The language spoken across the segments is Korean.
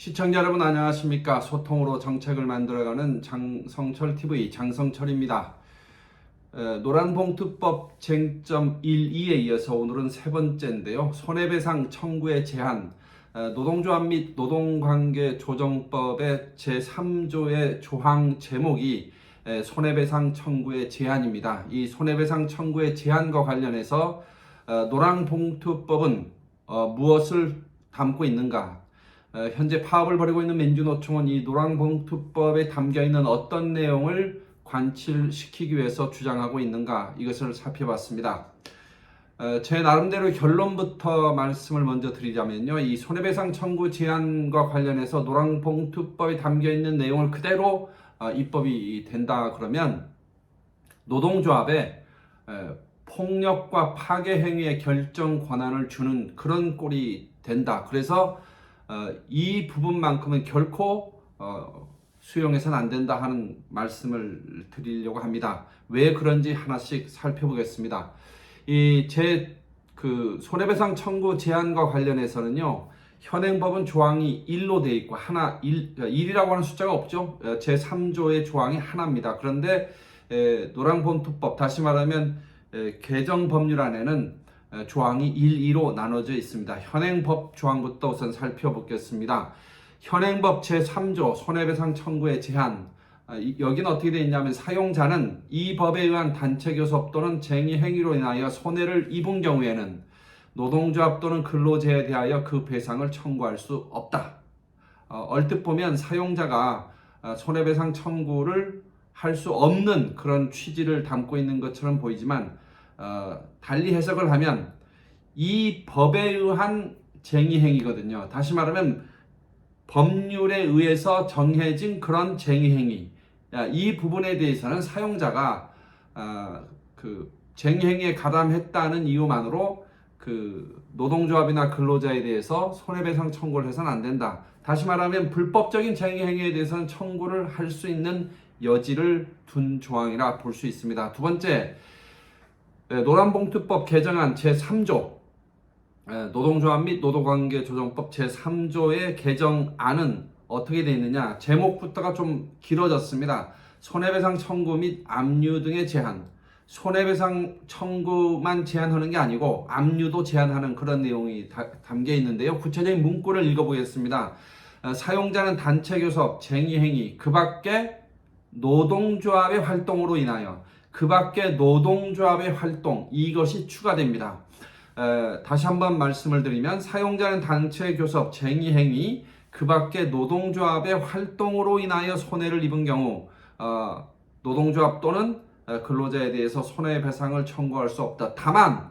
시청자 여러분 안녕하십니까? 소통으로 정책을 만들어가는 장성철TV 장성철입니다. 노란봉투법 쟁점 1.2에 이어서 오늘은 세 번째인데요. 손해배상 청구의 제한, 노동조합 및 노동관계조정법의 제3조의 조항 제목이 손해배상 청구의 제한입니다. 이 손해배상 청구의 제한과 관련해서 노란봉투법은 무엇을 담고 있는가? 현재 파업을 벌이고 있는 민주노총은 이 노란봉투법에 담겨있는 어떤 내용을 관철시키기 위해서 주장하고 있는가, 이것을 살펴봤습니다. 제 나름대로 결론부터 말씀을 먼저 드리자면요, 이 손해배상 청구 제한과 관련해서 노란봉투법에 담겨있는 내용을 그대로 입법이 된다 그러면 노동조합에 폭력과 파괴 행위의 결정 권한을 주는 그런 꼴이 된다. 그래서 이 부분만큼은 결코 수용해서는 안 된다 하는 말씀을 드리려고 합니다. 왜 그런지 하나씩 살펴보겠습니다. 손해배상 청구 제한과 관련해서는요, 현행법은 조항이 1로 되어 있고 1이라고 하는 숫자가 없죠. 제3조의 조항이 하나입니다. 그런데 노란봉투법, 다시 말하면 개정법률안에는 조항이 1, 2로 나눠져 있습니다. 현행법 조항부터 우선 살펴보겠습니다. 현행법 제3조 손해배상 청구의 제한, 여기는 어떻게 되어 있냐면 사용자는 이 법에 의한 단체교섭 또는 쟁의행위로 인하여 손해를 입은 경우에는 노동조합 또는 근로자에 대하여 그 배상을 청구할 수 없다. 얼뜻 보면 사용자가 손해배상 청구를 할 수 없는 그런 취지를 담고 있는 것처럼 보이지만 달리 해석을 하면 이 법에 의한 쟁의행위거든요. 다시 말하면 법률에 의해서 정해진 그런 쟁의행위, 이 부분에 대해서는 사용자가 쟁의행위에 가담했다는 이유만으로 노동조합이나 근로자에 대해서 손해배상 청구를 해서는 안 된다. 다시 말하면 불법적인 쟁의행위에 대해서는 청구를 할 수 있는 여지를 둔 조항이라 볼 수 있습니다. 두 번째, 노란봉투법 개정안 제3조, 노동조합 및 노동관계조정법 제3조의 개정안은 어떻게 되어 있느냐? 제목부터가 좀 길어졌습니다. 손해배상 청구 및 압류 등의 제한, 손해배상 청구만 제한하는 게 아니고 압류도 제한하는 그런 내용이 담겨 있는데요. 구체적인 문구를 읽어보겠습니다. 사용자는 단체교섭, 쟁의행위, 그 밖에 노동조합의 활동으로 인하여, 그 밖에 노동조합의 활동, 이것이 추가됩니다. 다시 한번 말씀을 드리면 사용자는 단체교섭, 쟁의행위, 그 밖에 노동조합의 활동으로 인하여 손해를 입은 경우 노동조합 또는 근로자에 대해서 손해배상을 청구할 수 없다. 다만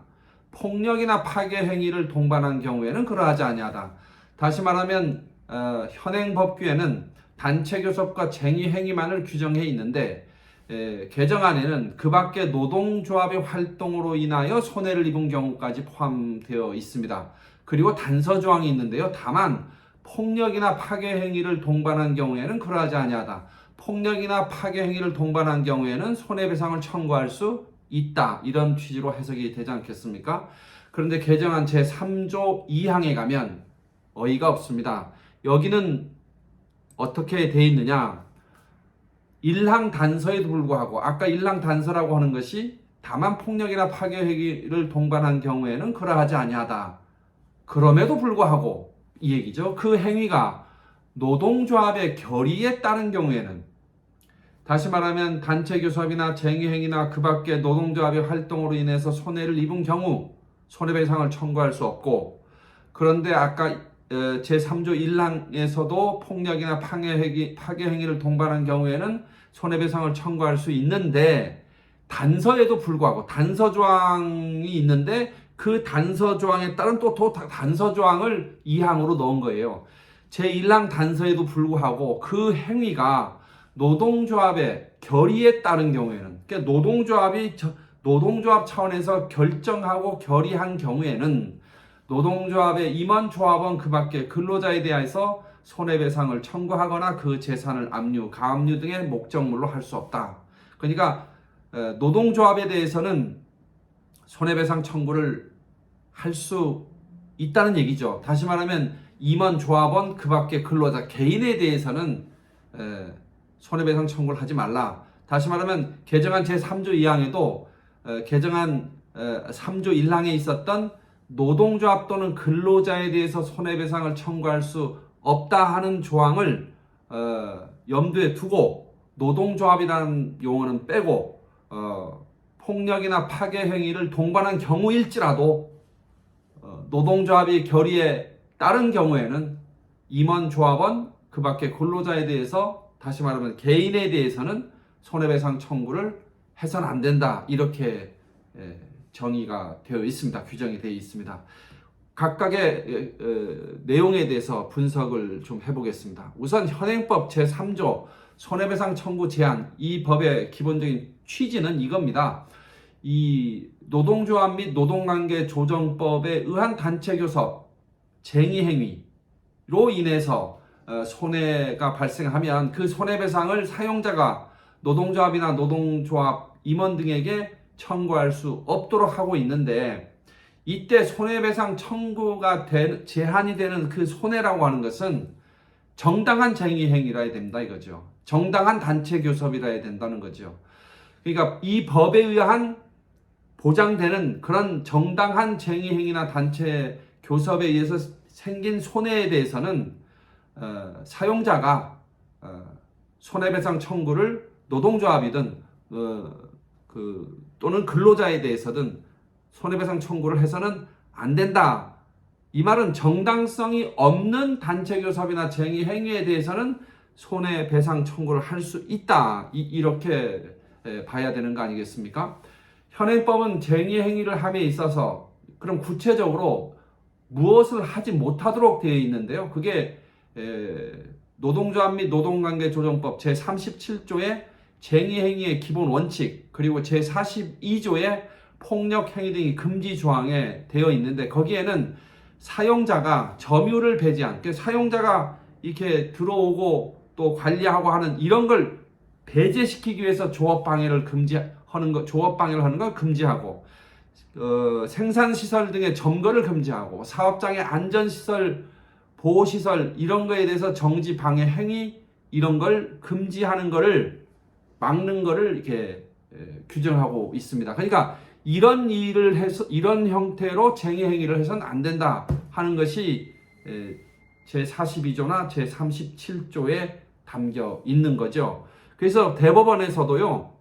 폭력이나 파괴 행위를 동반한 경우에는 그러하지 아니하다. 다시 말하면 현행 법규에는 단체교섭과 쟁의행위만을 규정해 있는데 개정안에는 그 밖에 노동조합의 활동으로 인하여 손해를 입은 경우까지 포함되어 있습니다. 그리고 단서조항이 있는데요. 다만 폭력이나 파괴 행위를 동반한 경우에는 그러하지 아니하다. 폭력이나 파괴 행위를 동반한 경우에는 손해배상을 청구할 수 있다. 이런 취지로 해석이 되지 않겠습니까? 그런데 개정안 제3조 2항에 가면 어이가 없습니다. 여기는 어떻게 되어 있느냐? 1항 단서에도 불구하고, 아까 1항 단서라고 하는 것이 다만 폭력이나 파괴 행위를 동반한 경우에는 그러하지 아니하다. 그럼에도 불구하고 이 얘기죠. 그 행위가 노동조합의 결의에 따른 경우에는, 다시 말하면 단체교섭이나 쟁의행위나 그 밖에 노동조합의 활동으로 인해서 손해를 입은 경우 손해배상을 청구할 수 없고, 그런데 아까 제3조 1항에서도 폭력이나 파괴 행위를 동반한 경우에는 손해배상을 청구할 수 있는데, 단서에도 불구하고 단서 조항이 있는데 그 단서 조항에 따른 또 단서 조항을 2항으로 넣은 거예요. 제1항 단서에도 불구하고 그 행위가 노동조합의 결의에 따른 경우에는, 그러니까 노동조합 차원에서 결정하고 결의한 경우에는 노동조합의 임원, 조합원, 그 밖에 근로자에 대해서 손해배상을 청구하거나 그 재산을 압류, 가압류 등의 목적물로 할 수 없다. 그러니까 노동조합에 대해서는 손해배상 청구를 할 수 있다는 얘기죠. 다시 말하면 임원, 조합원, 그 밖에 근로자 개인에 대해서는 손해배상 청구를 하지 말라. 다시 말하면 개정안 제3조 2항에도 개정안 3조 1항에 있었던 노동조합 또는 근로자에 대해서 손해배상을 청구할 수 없다 하는 조항을 염두에 두고 노동조합이라는 용어는 빼고 폭력이나 파괴 행위를 동반한 경우일지라도 노동조합이 결의에 따른 경우에는 임원, 조합원, 그 밖에 근로자에 대해서 다시 말하면 개인에 대해서는 손해배상 청구를 해서는 안 된다. 이렇게 정의가 되어 있습니다. 규정이 되어 있습니다. 각각의 내용에 대해서 분석을 좀 해보겠습니다. 우선 현행법 제3조 손해배상 청구 제한, 이 법의 기본적인 취지는 이겁니다. 이 노동조합 및 노동관계 조정법에 의한 단체교섭, 쟁의행위로 인해서 손해가 발생하면 그 손해배상을 사용자가 노동조합이나 노동조합 임원 등에게 청구할 수 없도록 하고 있는데, 이때 손해배상 청구가 제한이 되는 그 손해라고 하는 것은 정당한 쟁의행위라 해야 된다 이거죠. 정당한 단체교섭이라 해야 된다는 거죠. 그러니까 이 법에 의한 보장되는 그런 정당한 쟁의행위나 단체 교섭에 의해서 생긴 손해에 대해서는 사용자가 손해배상 청구를 노동조합이든 또는 근로자에 대해서든 손해배상 청구를 해서는 안 된다. 이 말은 정당성이 없는 단체교섭이나 쟁의행위에 대해서는 손해배상 청구를 할 수 있다. 이렇게 봐야 되는 거 아니겠습니까? 현행법은 쟁의행위를 함에 있어서 그럼 구체적으로 무엇을 하지 못하도록 되어 있는데요. 그게 노동조합 및 노동관계조정법 제37조의 쟁의행위의 기본 원칙, 그리고 제42조의 폭력행위 등이 금지 조항에 되어 있는데, 거기에는 사용자가 점유를 배제한, 사용자가 이렇게 들어오고 또 관리하고 하는 이런 걸 배제시키기 위해서 조업방해를 금지하는 것, 조업방해를 하는 걸 금지하고, 생산시설 등의 점거를 금지하고, 사업장의 안전시설, 보호시설 이런 거에 대해서 정지 방해 행위 이런 걸 금지하는 거를 막는 거를 이렇게 규정하고 있습니다. 그러니까 이런 일을 해서 이런 형태로 쟁의 행위를 해서는 안 된다 하는 것이 제42조나 제37조에 담겨 있는 거죠. 그래서 대법원에서도요,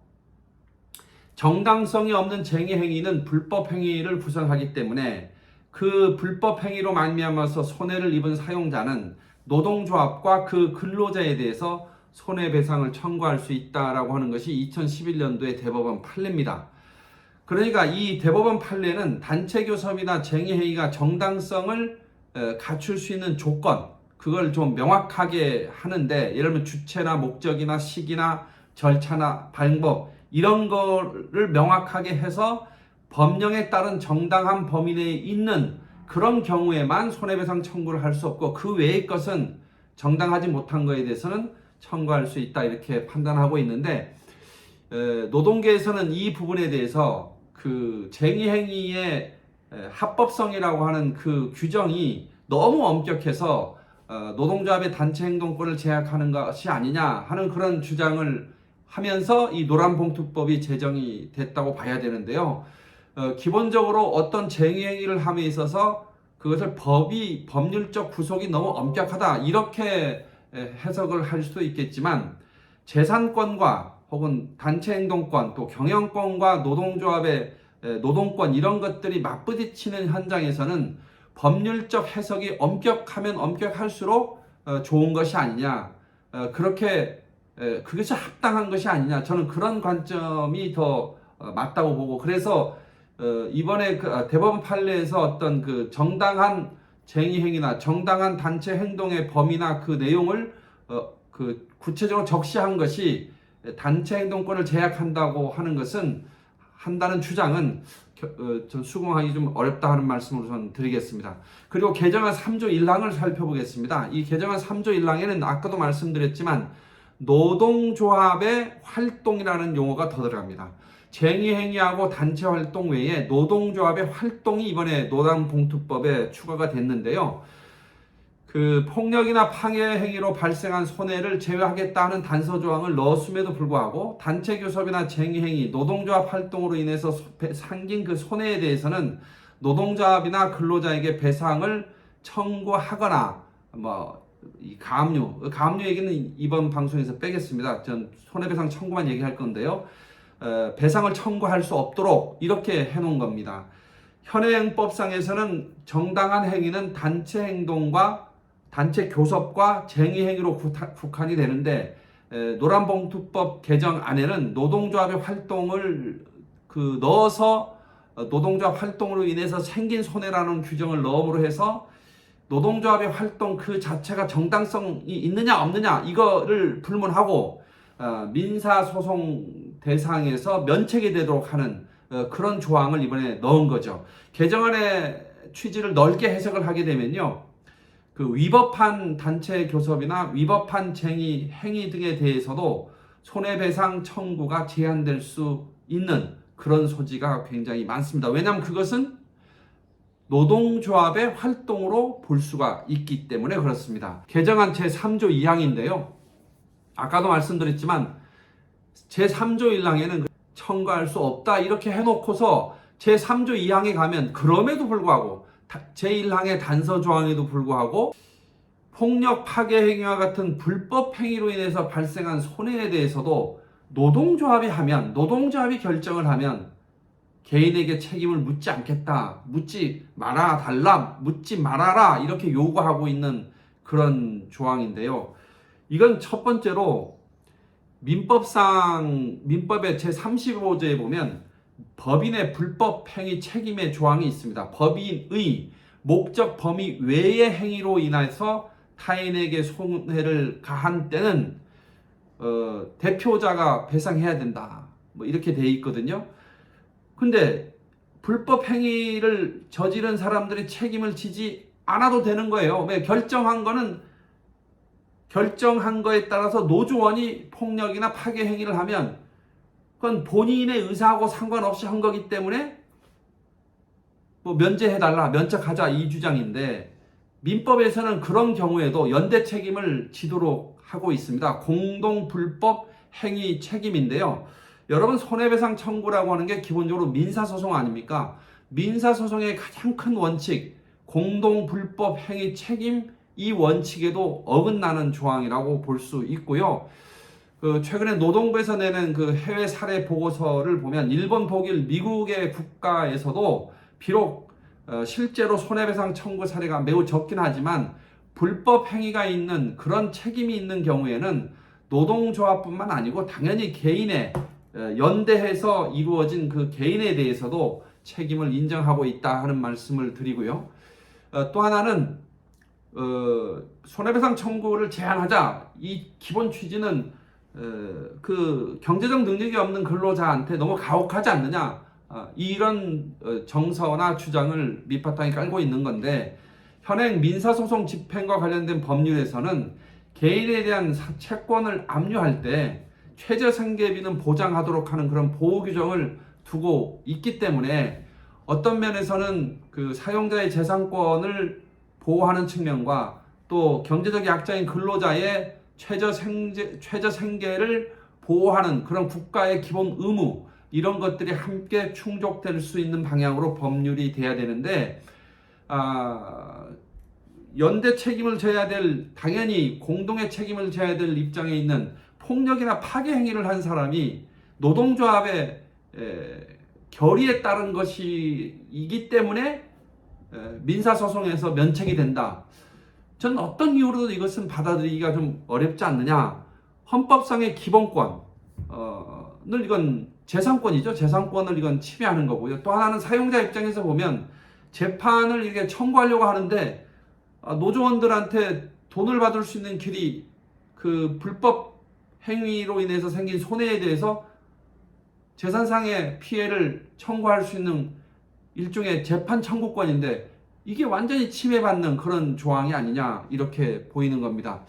정당성이 없는 쟁의 행위는 불법 행위를 구성하기 때문에 그 불법 행위로 말미암아서 손해를 입은 사용자는 노동조합과 그 근로자에 대해서 손해배상을 청구할 수 있다라고 하는 것이 2011년도의 대법원 판례입니다. 그러니까 이 대법원 판례는 단체교섭이나 쟁의행위가 정당성을 갖출 수 있는 조건, 그걸 좀 명확하게 하는데, 예를 들면 주체나 목적이나 시기나 절차나 방법 이런 거를 명확하게 해서 법령에 따른 정당한 범위 내에 있는 그런 경우에만 손해배상 청구를 할 수 없고, 그 외의 것은 정당하지 못한 것에 대해서는 청구할 수 있다 이렇게 판단하고 있는데, 노동계에서는 이 부분에 대해서 그 쟁의행위의 합법성이라고 하는 그 규정이 너무 엄격해서 노동조합의 단체행동권을 제약하는 것이 아니냐 하는 그런 주장을 하면서 이 노란봉투법이 제정이 됐다고 봐야 되는데요. 기본적으로 어떤 쟁의행위를 함에 있어서 그것을 법률적 구속이 너무 엄격하다 이렇게 해석을 할 수도 있겠지만, 재산권과 혹은 단체행동권 또 경영권과 노동조합의 노동권 이런 것들이 맞부딪히는 현장에서는 법률적 해석이 엄격하면 엄격할수록 좋은 것이 아니냐, 그렇게 그것이 합당한 것이 아니냐, 저는 그런 관점이 더 맞다고 보고, 그래서 이번에 그 대법원 판례에서 어떤 그 정당한 쟁의행위나 정당한 단체 행동의 범위나 그 내용을 그 구체적으로 적시한 것이 단체 행동권을 제약한다고 하는 것은, 한다는 주장은 좀 수긍하기 좀 어렵다 하는 말씀을 우선 드리겠습니다. 그리고 개정안 3조 1항을 살펴보겠습니다. 이 개정안 3조 1항에는 아까도 말씀드렸지만 노동조합의 활동이라는 용어가 더 들어갑니다. 쟁의행위하고 단체 활동 외에 노동조합의 활동이 이번에 노동봉투법에 추가가 됐는데요. 그 폭력이나 방해 행위로 발생한 손해를 제외하겠다는 단서 조항을 넣었음에도 불구하고 단체 교섭이나 쟁의 행위, 노동조합 활동으로 인해서 생긴 그 손해에 대해서는 노동조합이나 근로자에게 배상을 청구하거나 이 가압류 얘기는 이번 방송에서 빼겠습니다. 전 손해배상 청구만 얘기할 건데요. 배상을 청구할 수 없도록 이렇게 해놓은 겁니다. 현행법상에서는 정당한 행위는 단체 행동과 단체 교섭과 쟁의 행위로 국한이 되는데 노란봉투법 개정 안에는 노동조합의 활동을 넣어서 노동조합 활동으로 인해서 생긴 손해라는 규정을 넣음으로 해서 노동조합의 활동 그 자체가 정당성이 있느냐 없느냐 이거를 불문하고 민사소송 대상에서 면책이 되도록 하는 그런 조항을 이번에 넣은 거죠. 개정안의 취지를 넓게 해석을 하게 되면요. 그 위법한 단체 교섭이나 위법한 쟁의 행위 등에 대해서도 손해배상 청구가 제한될 수 있는 그런 소지가 굉장히 많습니다. 왜냐하면 그것은 노동조합의 활동으로 볼 수가 있기 때문에 그렇습니다. 개정안 제3조 2항인데요. 아까도 말씀드렸지만 제3조 1항에는 청구할 수 없다 이렇게 해놓고서 제3조 2항에 가면 그럼에도 불구하고 제1항의 단서 조항에도 불구하고 폭력 파괴 행위와 같은 불법 행위로 인해서 발생한 손해에 대해서도 노동조합이 결정을 하면 개인에게 책임을 묻지 않겠다, 묻지 말아라 이렇게 요구하고 있는 그런 조항인데요. 이건 첫 번째로 민법의 제35조에 보면 법인의 불법 행위 책임의 조항이 있습니다. 법인의 목적 범위 외의 행위로 인해서 타인에게 손해를 가한 때는 대표자가 배상해야 된다. 이렇게 돼 있거든요. 근데 불법 행위를 저지른 사람들이 책임을 지지 않아도 되는 거예요. 왜? 결정한 거에 따라서 노조원이 폭력이나 파괴 행위를 하면 그건 본인의 의사하고 상관없이 한 거기 때문에 면제해달라, 면책하자 이 주장인데 민법에서는 그런 경우에도 연대 책임을 지도록 하고 있습니다. 공동 불법 행위 책임인데요. 여러분 손해배상 청구라고 하는 게 기본적으로 민사소송 아닙니까? 민사소송의 가장 큰 원칙 공동 불법 행위 책임 이 원칙에도 어긋나는 조항이라고 볼 수 있고요. 최근에 노동부에서 내는 그 해외 사례 보고서를 보면 일본, 독일, 미국의 국가에서도 비록 실제로 손해배상 청구 사례가 매우 적긴 하지만 불법 행위가 있는 그런 책임이 있는 경우에는 노동조합뿐만 아니고 당연히 개인의 연대해서 이루어진 그 개인에 대해서도 책임을 인정하고 있다 하는 말씀을 드리고요. 또 하나는 손해배상 청구를 제한하자 이 기본 취지는 그 경제적 능력이 없는 근로자한테 너무 가혹하지 않느냐 이런 정서나 주장을 밑바탕에 깔고 있는 건데 현행 민사소송 집행과 관련된 법률에서는 개인에 대한 채권을 압류할 때 최저생계비는 보장하도록 하는 그런 보호 규정을 두고 있기 때문에 어떤 면에서는 그 사용자의 재산권을 보호하는 측면과 또 경제적 약자인 근로자의 최저생계를 보호하는 그런 국가의 기본 의무 이런 것들이 함께 충족될 수 있는 방향으로 법률이 돼야 되는데 연대 책임을 져야 될 당연히 공동의 책임을 져야 될 입장에 있는 폭력이나 파괴 행위를 한 사람이 노동조합의 결의에 따른 것이기 때문에 민사소송에서 면책이 된다. 저는 어떤 이유로도 이것은 받아들이기가 좀 어렵지 않느냐. 헌법상의 기본권을 이건 재산권이죠. 재산권을 이건 침해하는 거고요. 또 하나는 사용자 입장에서 보면 재판을 이렇게 청구하려고 하는데 노조원들한테 돈을 받을 수 있는 길이 그 불법 행위로 인해서 생긴 손해에 대해서 재산상의 피해를 청구할 수 있는 일종의 재판 청구권인데 이게 완전히 침해받는 그런 조항이 아니냐 이렇게 보이는 겁니다.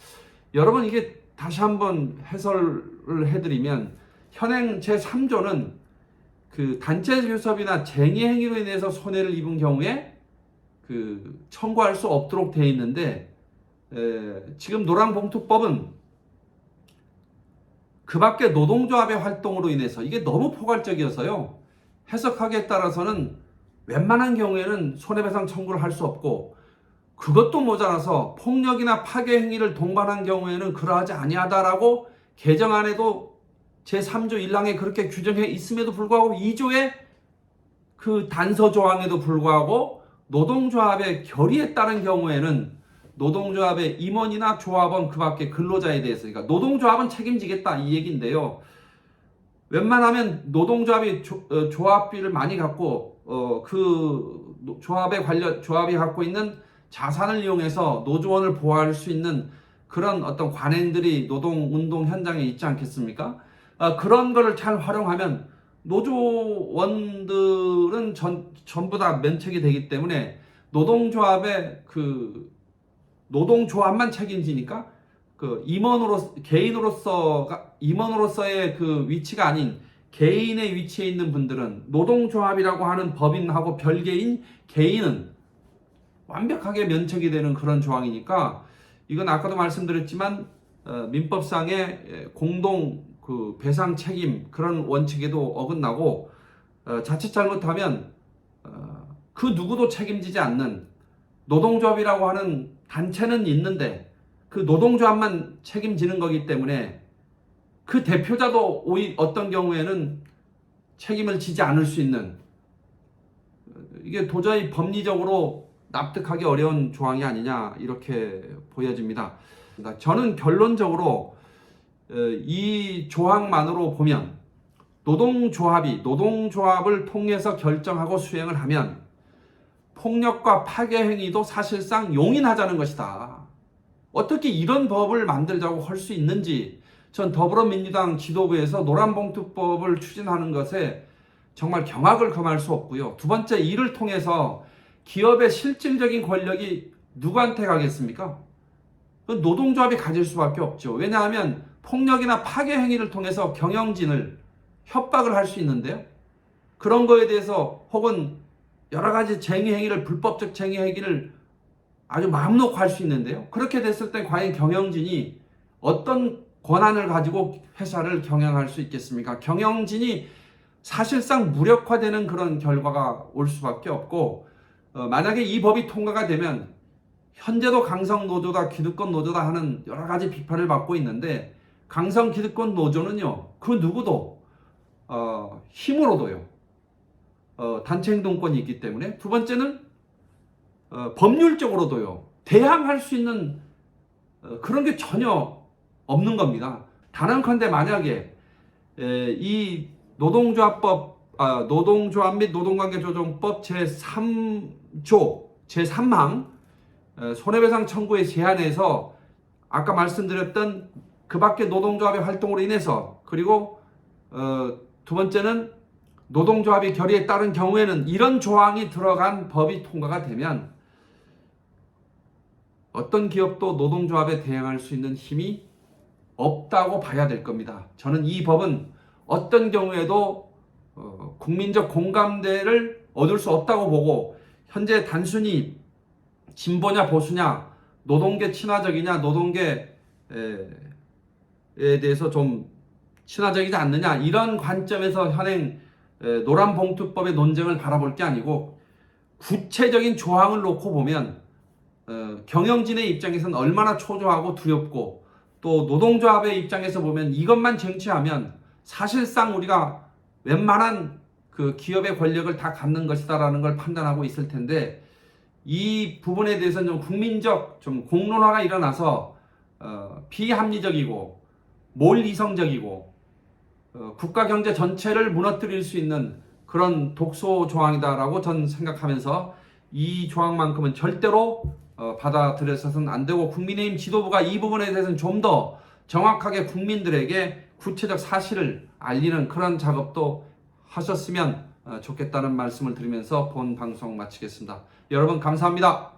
여러분 이게 다시 한번 해설을 해드리면 현행 제3조는 그 단체 교섭이나 쟁의 행위로 인해서 손해를 입은 경우에 그 청구할 수 없도록 되어 있는데, 지금 노란봉투법은 그 밖에 노동조합의 활동으로 인해서 이게 너무 포괄적이어서요, 해석하기에 따라서는 웬만한 경우에는 손해배상 청구를 할 수 없고, 그것도 모자라서 폭력이나 파괴 행위를 동반한 경우에는 그러하지 아니하다라고 개정안에도 제3조 1항에 그렇게 규정해 있음에도 불구하고 2조의 그 단서 조항에도 불구하고 노동조합의 결의에 따른 경우에는 노동조합의 임원이나 조합원 그 밖에 근로자에 대해서, 그러니까 노동조합은 책임지겠다 이 얘기인데요. 웬만하면 노동조합이 조합비를 많이 갖고 그 조합이 갖고 있는 자산을 이용해서 노조원을 보호할 수 있는 그런 어떤 관행들이 노동운동 현장에 있지 않겠습니까? 그런 거를 잘 활용하면 노조원들은 전부 다 면책이 되기 때문에 노동조합의 그 노동조합만 책임지니까 그 임원으로서의 그 위치가 아닌 개인의 위치에 있는 분들은, 노동조합이라고 하는 법인하고 별개인 개인은 완벽하게 면책이 되는 그런 조항이니까, 이건 아까도 말씀드렸지만 민법상의 공동 그 배상 책임 그런 원칙에도 어긋나고, 자칫 잘못하면 그 누구도 책임지지 않는 노동조합이라고 하는 단체는 있는데 그 노동조합만 책임지는 거기 때문에 그 대표자도 어떤 경우에는 책임을 지지 않을 수 있는, 이게 도저히 법리적으로 납득하기 어려운 조항이 아니냐 이렇게 보여집니다. 저는 결론적으로 이 조항만으로 보면 노동조합이 노동조합을 통해서 결정하고 수행을 하면 폭력과 파괴 행위도 사실상 용인하자는 것이다. 어떻게 이런 법을 만들자고 할 수 있는지, 전 더불어민주당 지도부에서 노란봉투법을 추진하는 것에 정말 경악을 금할 수 없고요. 두 번째, 이를 통해서 기업의 실질적인 권력이 누구한테 가겠습니까? 노동조합이 가질 수밖에 없죠. 왜냐하면 폭력이나 파괴 행위를 통해서 경영진을 협박을 할 수 있는데요. 그런 거에 대해서 혹은 여러 가지 쟁의 행위를, 불법적 쟁의 행위를 아주 마음 놓고 할 수 있는데요. 그렇게 됐을 때 과연 경영진이 어떤 권한을 가지고 회사를 경영할 수 있겠습니까? 경영진이 사실상 무력화되는 그런 결과가 올 수밖에 없고, 만약에 이 법이 통과가 되면 현재도 강성 노조다, 기득권 노조다 하는 여러 가지 비판을 받고 있는데, 강성 기득권 노조는요, 그 누구도 힘으로도요 단체 행동권이 있기 때문에, 두 번째는 법률적으로도요 대항할 수 있는 그런 게 전혀 없는 겁니다. 단언컨대 만약에 이 노동조합 및 노동관계조정법 제3조 제3항 손해배상 청구의 제한에서 아까 말씀드렸던 그 밖에 노동조합의 활동으로 인해서, 그리고 두 번째는 노동조합이 결의에 따른 경우에는 이런 조항이 들어간 법이 통과가 되면 어떤 기업도 노동조합에 대항할 수 있는 힘이 없다고 봐야 될 겁니다. 저는 이 법은 어떤 경우에도 국민적 공감대를 얻을 수 없다고 보고, 현재 단순히 진보냐 보수냐, 노동계 친화적이냐, 노동계에 대해서 좀 친화적이지 않느냐, 이런 관점에서 현행 노란봉투법의 논쟁을 바라볼 게 아니고, 구체적인 조항을 놓고 보면 경영진의 입장에서는 얼마나 초조하고 두렵고, 또 노동조합의 입장에서 보면 이것만 쟁취하면 사실상 우리가 웬만한 그 기업의 권력을 다 갖는 것이다라는 걸 판단하고 있을 텐데, 이 부분에 대해서는 좀 국민적 좀 공론화가 일어나서 비합리적이고 몰이성적이고 국가 경제 전체를 무너뜨릴 수 있는 그런 독소 조항이다라고 저는 생각하면서, 이 조항만큼은 절대로 받아들여서는 안 되고, 국민의힘 지도부가 이 부분에 대해서는 좀 더 정확하게 국민들에게 구체적 사실을 알리는 그런 작업도 하셨으면 좋겠다는 말씀을 드리면서 본 방송 마치겠습니다. 여러분 감사합니다.